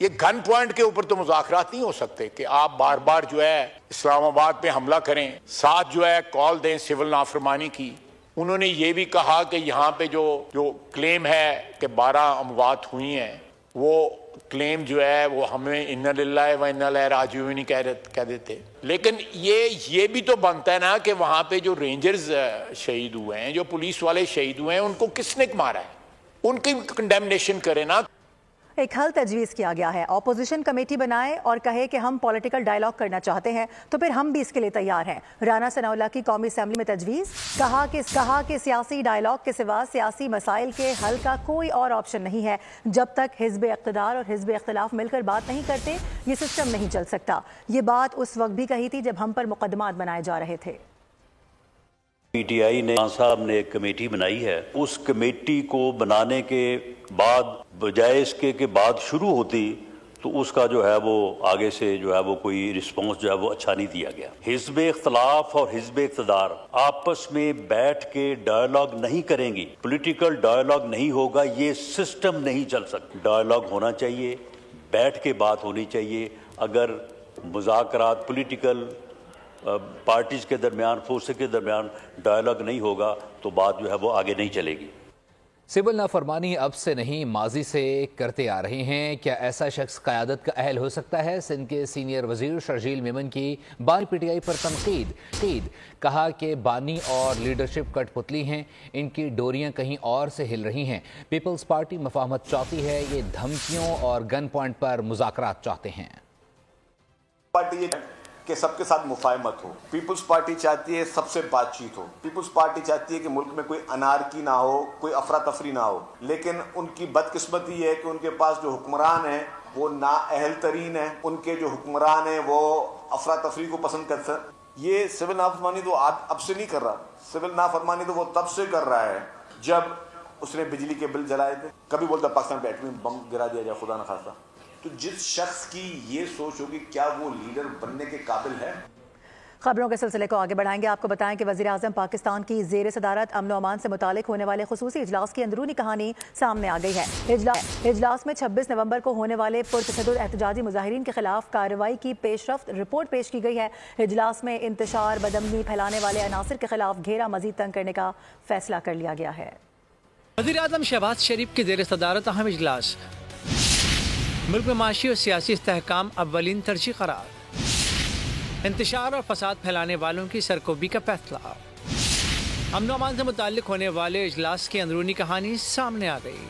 یہ گن پوائنٹ کے اوپر تو مذاکرات نہیں ہو سکتے کہ آپ بار بار جو ہے اسلام آباد پہ حملہ کریں، ساتھ جو ہے کال دیں سول نافرمانی کی۔ انہوں نے یہ بھی کہا کہ یہاں پہ جو کلیم ہے کہ 12 اموات ہوئی ہیں، وہ کلیم جو ہے وہ ہمیں انا للہ و انا الیہ راجعون نہیں کہہ دیتے۔ لیکن یہ بھی تو بنتا ہے نا کہ وہاں پہ جو رینجرز شہید ہوئے ہیں، جو پولیس والے شہید ہوئے ہیں، ان کو کس نے مارا ہے، ان کی کنڈیمنیشن کرے نا۔ ایک حل تجویز کیا گیا ہے، اپوزیشن کمیٹی بنائے اور کہے کہ ہم پولیٹیکل ڈائیلاگ کرنا چاہتے ہیں تو پھر ہم بھی اس کے لیے تیار ہیں۔ رانا ثناء اللہ کی قومی اسمبلی میں تجویز، کہا کہ سیاسی ڈائیلاگ کے سوا سیاسی مسائل کے حل کا کوئی اور آپشن نہیں ہے۔ جب تک حزب اقتدار اور حزب اختلاف مل کر بات نہیں کرتے یہ سسٹم نہیں چل سکتا۔ یہ بات اس وقت بھی کہی تھی جب ہم پر مقدمات بنائے جا رہے تھے۔ پی ٹی آئی نے صاحب نے ایک کمیٹی بنائی ہے، اس کمیٹی کو بنانے کے بعد بجائے اس کے بعد شروع ہوتی تو اس کا جو ہے وہ آگے سے جو ہے وہ کوئی رسپانس جو ہے وہ اچھا نہیں دیا گیا۔ حزب اختلاف اور حزب اقتدار آپس میں بیٹھ کے ڈائیلاگ نہیں کریں گی، پولیٹیکل ڈائیلاگ نہیں ہوگا، یہ سسٹم نہیں چل سکتا۔ ڈائیلاگ ہونا چاہیے، بیٹھ کے بات ہونی چاہیے۔ اگر مذاکرات پولیٹیکل پارٹیز کے درمیان، فورسز کے درمیان ڈائیلاگ نہیں ہوگا تو بات جو ہے وہ آگے نہیں چلے گی۔ سول نافرمانی اب سے نہیں ماضی سے کرتے آ رہے ہیں، کیا ایسا شخص قیادت کا اہل ہو سکتا ہے؟ سندھ کے سینئر وزیر شرجیل میمن کی بانی پی ٹی آئی پر تنقید، کہا کہ بانی اور لیڈرشپ کٹ پتلی ہیں، ان کی ڈوریاں کہیں اور سے ہل رہی ہیں۔ پیپلز پارٹی مفاہمت چاہتی ہے، یہ دھمکیوں اور گن پوائنٹ پر مذاکرات چاہتے ہیں۔ پارٹی کہ سب کے ساتھ مفاہمت ہو، پیپلز پارٹی چاہتی ہے سب سے بات چیت ہو، پیپلز پارٹی چاہتی ہے کہ ملک میں کوئی انارکی نہ ہو، کوئی افراتفری نہ ہو، لیکن ان کی بدقسمتی یہ ہے کہ ان کے پاس جو حکمران ہیں وہ نااہل ترین ہیں، ان کے جو حکمران ہیں وہ افراتفری کو پسند کرتے ہیں۔ یہ سول نافرمانی تو اب سے نہیں کر رہا، سول نافرمانی تو وہ تب سے کر رہا ہے جب اس نے بجلی کے بل جلائے تھے، کبھی بولتا پاکستان پہ ایٹمی بم گرا دیا جائے خدا نہ خواستہ۔ تو جس شخص کی یہ سوچ ہوگی کیا وہ لیڈر بننے کے قابل ہے؟ خبروں کے سلسلے کو آگے بڑھائیں گے۔ آپ کو بتائیں کہ وزیر اعظم پاکستان کی زیر صدارت امن و امان سے متعلق ہونے والے خصوصی اجلاس کی اندرونی کہانی سامنے آ گئی ہے۔ اجلاس میں 26 نومبر کو ہونے والے پرتشدد احتجاجی مظاہرین کے خلاف کارروائی کی پیش رفت رپورٹ پیش کی گئی ہے۔ اجلاس میں انتشار بدامنی پھیلانے والے عناصر کے خلاف گھیرا مزید تنگ کرنے کا فیصلہ کر لیا گیا ہے۔ وزیر اعظم شہباز شریف کی زیر صدارت اہم اجلاس، ملک میں معاشی اور سیاسی استحکام اولین ترجیح قرار، انتشار اور فساد پھیلانے والوں کی سرکوبی کا فیصلہ۔ امن و امان سے متعلق ہونے والے اجلاس کی اندرونی کہانی سامنے آ گئی۔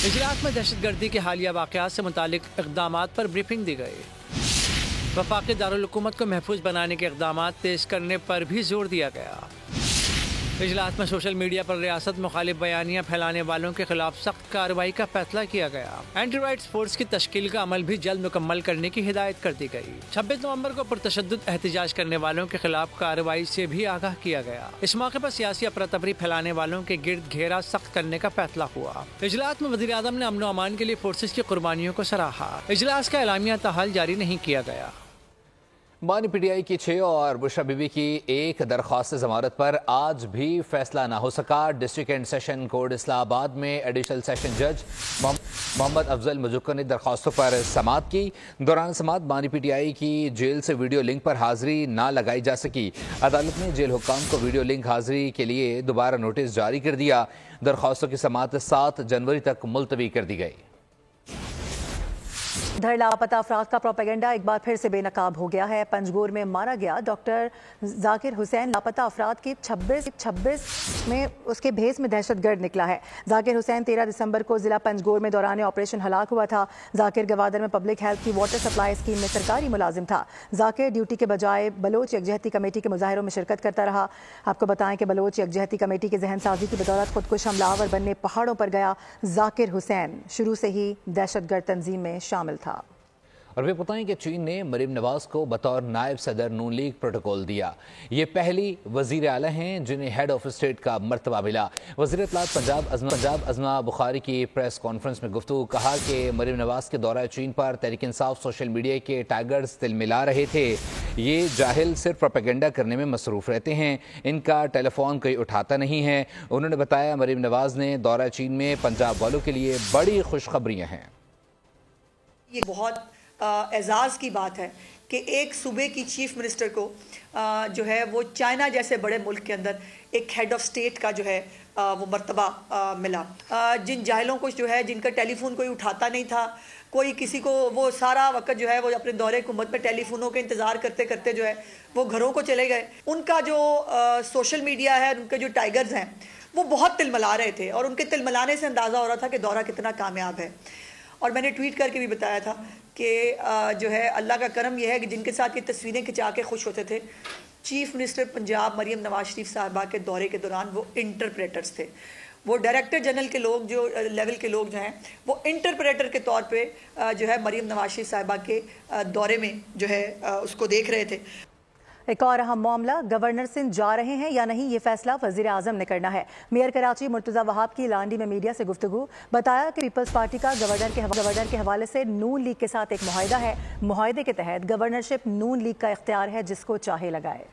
اجلاس میں دہشت گردی کے حالیہ واقعات سے متعلق اقدامات پر بریفنگ دی گئی۔ وفاقی دارالحکومت کو محفوظ بنانے کے اقدامات تیز کرنے پر بھی زور دیا گیا۔ اجلاس میں سوشل میڈیا پر ریاست مخالف بیانیاں پھیلانے والوں کے خلاف سخت کارروائی کا فیصلہ کیا گیا۔ اینٹی رائٹس فورس کی تشکیل کا عمل بھی جلد مکمل کرنے کی ہدایت کر دی گئی۔ 26 نومبر کو پرتشدد احتجاج کرنے والوں کے خلاف کارروائی سے بھی آگاہ کیا گیا۔ اس موقع پر سیاسی افراتفری پھیلانے والوں کے گرد گھیرا سخت کرنے کا فیصلہ ہوا۔ اجلاس میں وزیر اعظم نے امن و امان کے لیے فورسز کی قربانیوں کو سراہا۔ اجلاس کا اعلامیہ تاحال جاری نہیں کیا گیا۔ بانی پی ٹی آئی کی 6 اور بشرا بی بی کی ایک درخواست ضمانت پر آج بھی فیصلہ نہ ہو سکا۔ ڈسٹرکٹ اینڈ سیشن کورٹ اسلام آباد میں ایڈیشنل سیشن جج محمد افضل مجکر نے درخواستوں پر سماعت کی۔ دوران سماعت بانی پی ٹی آئی کی جیل سے ویڈیو لنک پر حاضری نہ لگائی جا سکی۔ عدالت نے جیل حکام کو ویڈیو لنک حاضری کے لیے دوبارہ نوٹس جاری کر دیا۔ درخواستوں کی سماعت 7 جنوری تک ملتوی کر دی گئی۔ ادھر لاپتہ افراد کا پروپیگنڈا ایک بار پھر سے بے نقاب ہو گیا ہے۔ پنجگور میں مارا گیا ڈاکٹر ذاکر حسین لاپتہ افراد کی 26 میں اس کے بھیس میں دہشت گرد نکلا ہے۔ ذاکر حسین 13 دسمبر کو ضلع پنجگور میں دوران آپریشن ہلاک ہوا تھا۔ ذاکر گوادر میں پبلک ہیلتھ کی واٹر سپلائی اسکیم میں سرکاری ملازم تھا۔ ذاکر ڈیوٹی کے بجائے بلوچ یکجہتی کمیٹی کے مظاہروں میں شرکت کرتا رہا۔ آپ کو بتائیں کہ بلوچ یکجہتی کمیٹی کی ذہن سازی کی بدولت خودکش حملہ آور بننے پہاڑوں پر گیا ذاکر حسین شروع سے ہی دہشت گرد تنظیم میں شامل تھا۔ اور بھی بتائیں کہ چین نے مریم نواز کو بطور نائب صدر نون لیگ پروٹوکول دیا۔ یہ پہلی وزیر اعلیٰ ہیں جنہیں ہیڈ آف اسٹیٹ کا مرتبہ ملا۔ وزیر اطلاعات پنجاب ازما بخاری کی پریس کانفرنس میں گفتگو، کہا کہ مریم نواز کے دورہ چین پر تحریک انصاف سوشل میڈیا کے ٹائیگرز تل ملا رہے تھے۔ یہ جاہل صرف پروپیگنڈا کرنے میں مصروف رہتے ہیں، ان کا ٹیلی فون کوئی اٹھاتا نہیں ہے۔ انہوں نے بتایا مریم نواز نے دورہ چین میں پنجاب والوں کے لیے بڑی خوشخبریاں ہیں۔ یہ بہت اعزاز کی بات ہے کہ ایک صوبے کی چیف منسٹر کو جو ہے وہ چائنا جیسے بڑے ملک کے اندر ایک ہیڈ آف سٹیٹ کا جو ہے وہ مرتبہ ملا. جن جاہلوں کو جو ہے جن کا ٹیلی فون کوئی اٹھاتا نہیں تھا, کوئی کسی کو, وہ سارا وقت جو ہے وہ اپنے دورے حکومت میں ٹیلی فونوں کے انتظار کرتے کرتے جو ہے وہ گھروں کو چلے گئے. ان کا جو سوشل میڈیا ہے, ان کے جو ٹائیگرز ہیں وہ بہت تلملا رہے تھے, اور ان کے تلملانے سے اندازہ ہو رہا تھا کہ دورہ کتنا کامیاب ہے. اور میں نے ٹویٹ کر کے بھی بتایا تھا کہ جو ہے اللہ کا کرم یہ ہے کہ جن کے ساتھ یہ تصویریں کھچا کے خوش ہوتے تھے, چیف منسٹر پنجاب مریم نواز شریف صاحبہ کے دورے کے دوران وہ انٹرپریٹرز تھے. وہ ڈائریکٹر جنرل کے لوگ جو لیول کے لوگ جو ہیں وہ انٹرپریٹر کے طور پہ جو ہے مریم نواز شریف صاحبہ کے دورے میں جو ہے اس کو دیکھ رہے تھے. ایک اور اہم معاملہ, گورنر سندھ جا رہے ہیں یا نہیں, یہ فیصلہ وزیر اعظم نے کرنا ہے. میئر کراچی مرتضیٰ وہاب کی لانڈی میں میڈیا سے گفتگو, بتایا کہ پیپلز پارٹی کا گورنر کے حوالے سے نون لیگ کے ساتھ ایک معاہدہ ہے. معاہدے کے تحت گورنرشپ نون لیگ کا اختیار ہے, جس کو چاہے لگائے.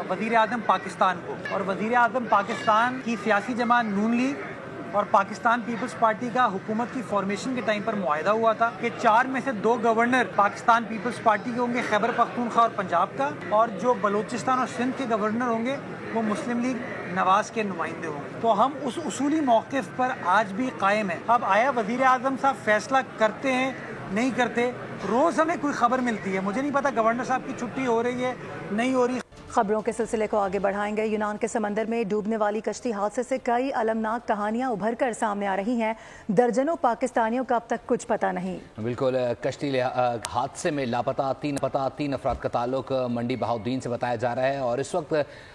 وزیر اعظم پاکستان کو, اور وزیر اعظم پاکستان کی سیاسی جماعت نون لیگ اور پاکستان پیپلز پارٹی کا حکومت کی فارمیشن کے ٹائم پر معاہدہ ہوا تھا کہ 4 میں سے 2 گورنر پاکستان پیپلز پارٹی کے ہوں گے, خیبر پختونخوا اور پنجاب کا, اور جو بلوچستان اور سندھ کے گورنر ہوں گے وہ مسلم لیگ نواز کے نمائندے ہوں گے. تو ہم اس اصولی موقف پر آج بھی قائم ہیں. اب آیا وزیر اعظم صاحب فیصلہ کرتے ہیں نہیں کرتے, روز ہمیں کوئی خبر ملتی ہے, مجھے نہیں پتا گورنر صاحب کی چھٹی ہو رہی ہے نہیں ہو رہی. خبروں کے سلسلے کو آگے بڑھائیں گے. یونان کے سمندر میں ڈوبنے والی کشتی حادثے سے کئی المناک کہانیاں ابھر کر سامنے آ رہی ہیں. درجنوں پاکستانیوں کا اب تک کچھ پتہ نہیں. بالکل, کشتی حادثے میں لاپتہ 3 افراد کا تعلق منڈی بہاؤدین سے بتایا جا رہا ہے, اور اس وقت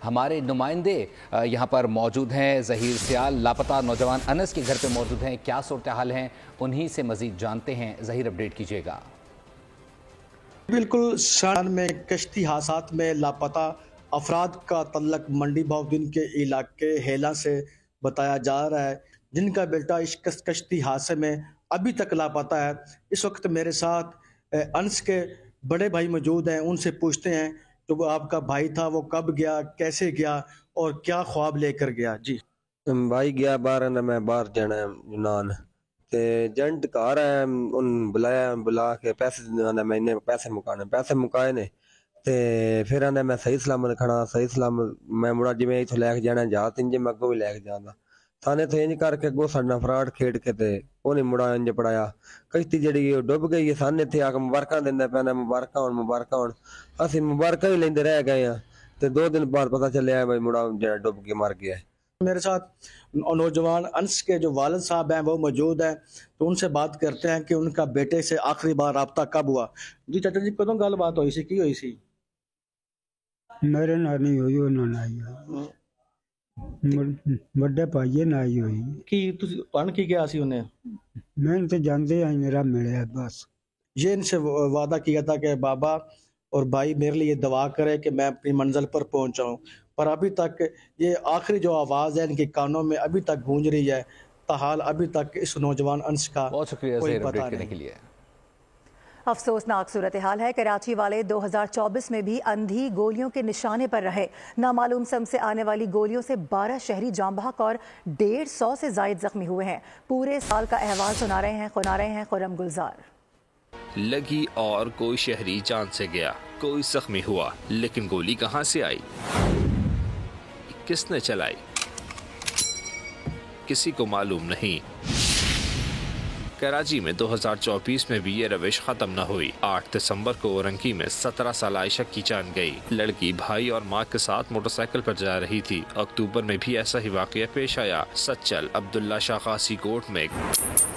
ہمارے نمائندے یہاں پر موجود ہیں. ظہیر سیال لاپتہ نوجوان انس کے گھر پہ موجود ہیں. کیا صورتحال ہیں انہی سے مزید جانتے ہیں. ظہیر اپڈیٹ کیجیے گا. بالکل, شان میں کشتی حادثات میں لاپتہ افراد کا تعلق منڈی بہاؤدین کے علاقے ہیلا سے بتایا جا رہا ہے, جن کا بیٹا اس کشتی حادثے میں ابھی تک لاپتہ ہے. اس وقت میرے ساتھ انس کے بڑے بھائی موجود ہیں, ان سے پوچھتے ہیں کہ وہ آپ کا بھائی تھا, وہ کب گیا, کیسے گیا اور کیا خواب لے کر گیا. جی بھائی گیا باہر, میں باہر جانا ہے یونان, تے جنٹ گھر ہے, ان بلا کے پیسے مکائے نے, تے پھر آنے میں صحیح سلامت کھڑا, صحیح سلامت میں مڑا جی میں اتوں لے کے جانا جہاز انجے میں اگوں بھی لے کے جانا. سانے تو انج کر کے اگوں ساڈا فراڈ کھیڈ کے تے انہیں مڑا انج پڑایا, کشتی جڑی ڈب گئی ہے. سانے تھے آ کے مبارکاں دیندا پیا, مبارکاں ہون اسی مبارکاں ہی لیندے رہ گئے ہیں, تے 2 دن بعد پتہ چلیا بھائی مڑا جڑا ڈب کے مر گیا ہے. میرے ساتھ نوجوان انس کے جو والد صاحب ہیں وہ موجود ہیں, تو ان سے بات کرتے ہیں کہ ان کا بیٹے سے آخری بار رابطہ کب ہوا. جی چچا جی, کدوں گل بات ہوئی سی, کی ہوئی سی؟ میرے نال نہیں ہوئی, انہوں نے آئی بڑے بھائی نہ آئی ہوئی. کی تن کی کیا سی انہیں؟ میں تو جانتے ہیں میرا ملے بس. یہ ان سے وعدہ کیا تھا کہ بابا اور بھائی میرے لیے دعا کرے کہ میں اپنی منزل پر پہنچاؤں, پر ابھی تک یہ آخری جو آواز ہے ان کے کانوں میں ابھی تک گونج رہی ہے. تاحال ابھی تک اس نوجوان انس کا بہت شکریہ کوئی ظہیر پتہ اپڈیٹ کرنے نہیں. کے لیے. افسوسناک صورتحال ہے. کراچی والے 2024 میں بھی اندھی گولیوں کے نشانے پر رہے. نامعلوم سمت سے آنے والی گولیوں سے 12 شہری جاں بحق اور 150 سے زائد زخمی ہوئے ہیں. پورے سال کا احوال سنا رہے ہیں خرم گلزار. لگی اور کوئی شہری جان سے گیا, کوئی زخمی ہوا, لیکن گولی کہاں سے آئی, کس نے چلائی, کسی کو معلوم نہیں. کراچی میں 2024 میں بھی یہ روش ختم نہ ہوئی. 8 دسمبر کو اورنکی میں 17 سالہ عائشہ کی جان گئی. لڑکی بھائی اور ماں کے ساتھ موٹر سائیکل پر جا رہی تھی. اکتوبر میں بھی ایسا ہی واقعہ پیش آیا. سچل عبداللہ شاہ خاصی کوٹ میں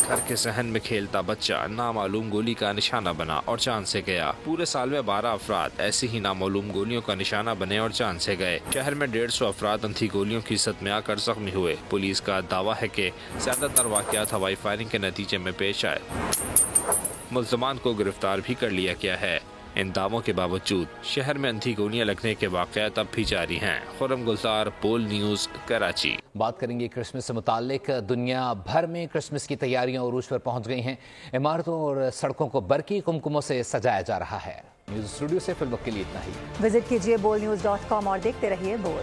گھر کے صحن میں کھیلتا بچہ نامعلوم گولی کا نشانہ بنا اور جان سے گیا. پورے سال میں 12 افراد ایسی ہی نامعلوم گولیوں کا نشانہ بنے اور جان سے گئے. شہر میں 150 افراد اندھی گولیوں کی صد میں آ کر زخمی ہوئے. پولیس کا دعویٰ ہے کہ زیادہ تر واقعات ہوائی فائرنگ کے نتیجے میں پیش آئے. ملزمان کو گرفتار بھی کر لیا گیا ہے. ان دعووں کے باوجود شہر میں اندھی گولیاں لگنے کے واقعات اب بھی جاری ہیں. خرم گلزار, پول نیوز, کراچی. بات کریں گے کرسمس سے متعلق. دنیا بھر میں کرسمس کی تیاریاں عروج پر پہنچ گئی ہیں. عمارتوں اور سڑکوں کو برقی کمکموں سے سجایا جا رہا ہے. نیوز اسٹوڈیو سے فی الوقت کے لیے اتنا ہی. وزٹ کیجیے bolnews.com اور دیکھتے رہیے بول.